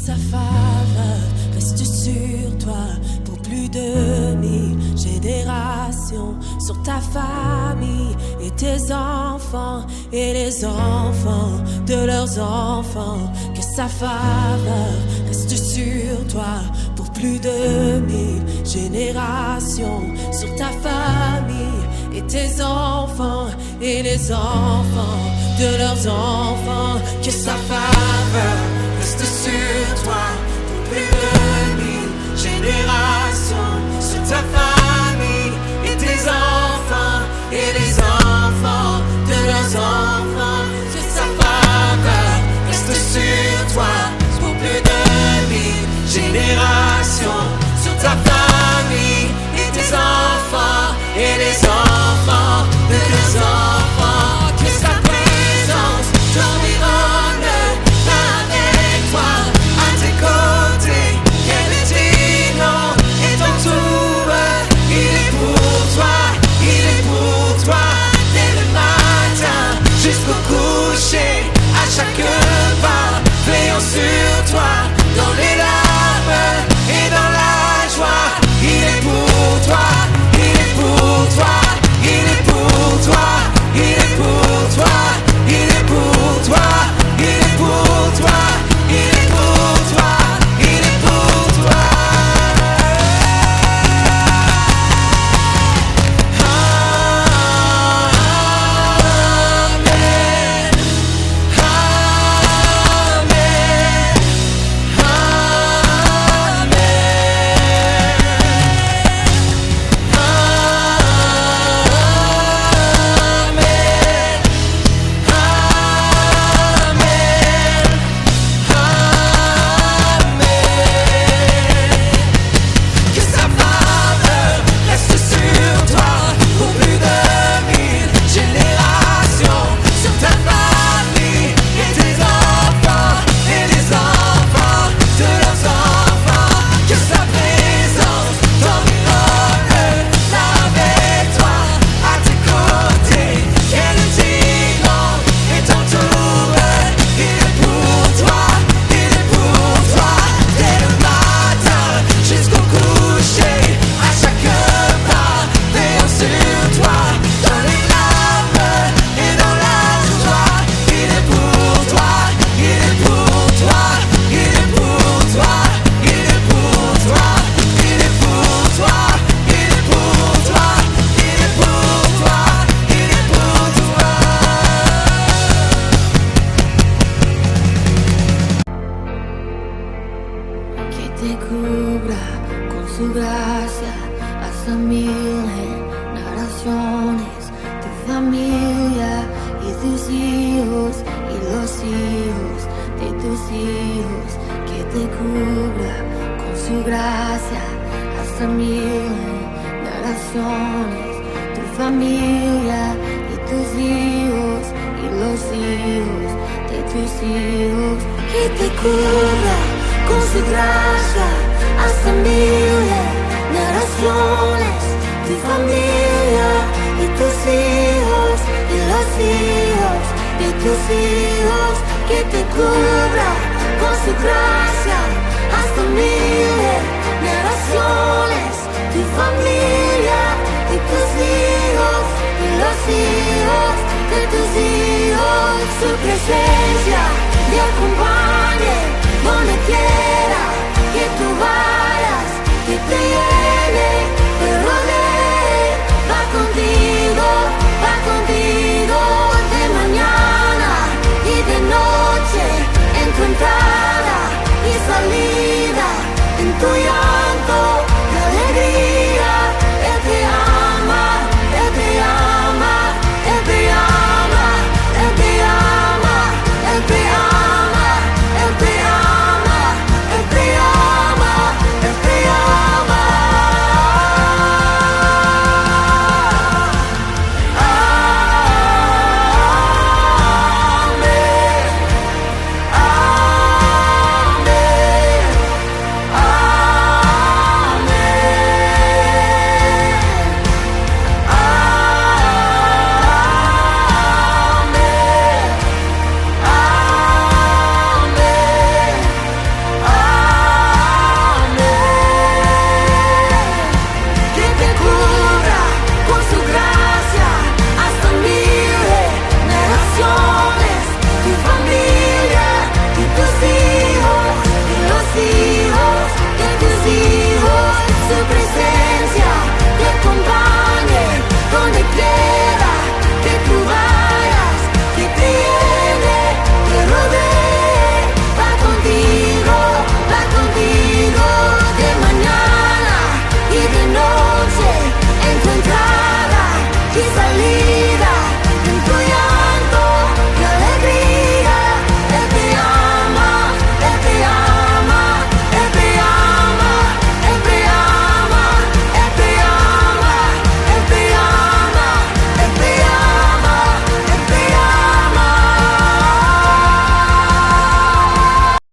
sa faveur reste sur toi pour plus de 1000 générations, sur ta famille et tes enfants et les enfants de leurs enfants. Que sa faveur reste sur toi pour plus de 1000 générations, sur ta famille et tes enfants et les enfants de leurs enfants. Que sa faveur reste sur toi pour plus de 1000 générations, sur ta famille et tes enfants et les enfants de leurs enfants. Que sa faveur reste sur toi pour plus de 1000 générations, sur ta famille et tes enfants et les enfants de leurs enfants. Que sa présence t'environne avec toi, à tes côtés, qu'elle est digne et t'entoure. Il est pour toi, il est pour toi, dès le matin jusqu'au coucher, à chaque pas, veillant sur toi, dans les larmes et dans la joie. Il est pour toi, il est pour toi, il est pour toi, il est pour toi, il est pour toi, il est pour toi, il est pour toi, il est pour toi. Que sa faveur reste sur toi pour plus de 1000 générations, sur ta famille et tes enfants et les enfants de leurs enfants. Que sa présence t'environne avec toi, à tes côtés, qu'elle est digne et t'entoure. Il est pour toi, il est pour toi, dès le matin jusqu'au coucher, à chaque pas, veillant sur toi, dans les larmes et dans la joie. Il est pour toi, il est pour toi, il est pour toi, il est pour toi, il est pour toi, il est pour toi, il est pour toi, il est pour toi. Que te cubra con su gracia hasta 1000 generaciones, tu familia y tus hijos y los hijos de tus hijos. Que te cubra con su gracia hasta 1000 generaciones, tu familia y tus hijos y los hijos de tus hijos. Que te cubra con su gracia hasta 1000 generaciones, tu familia y tus hijos y los hijos de tus hijos. Que te cubra con su gracia hasta 1000 generaciones, tu familia y tus hijos y los hijos de tus hijos. Su presencia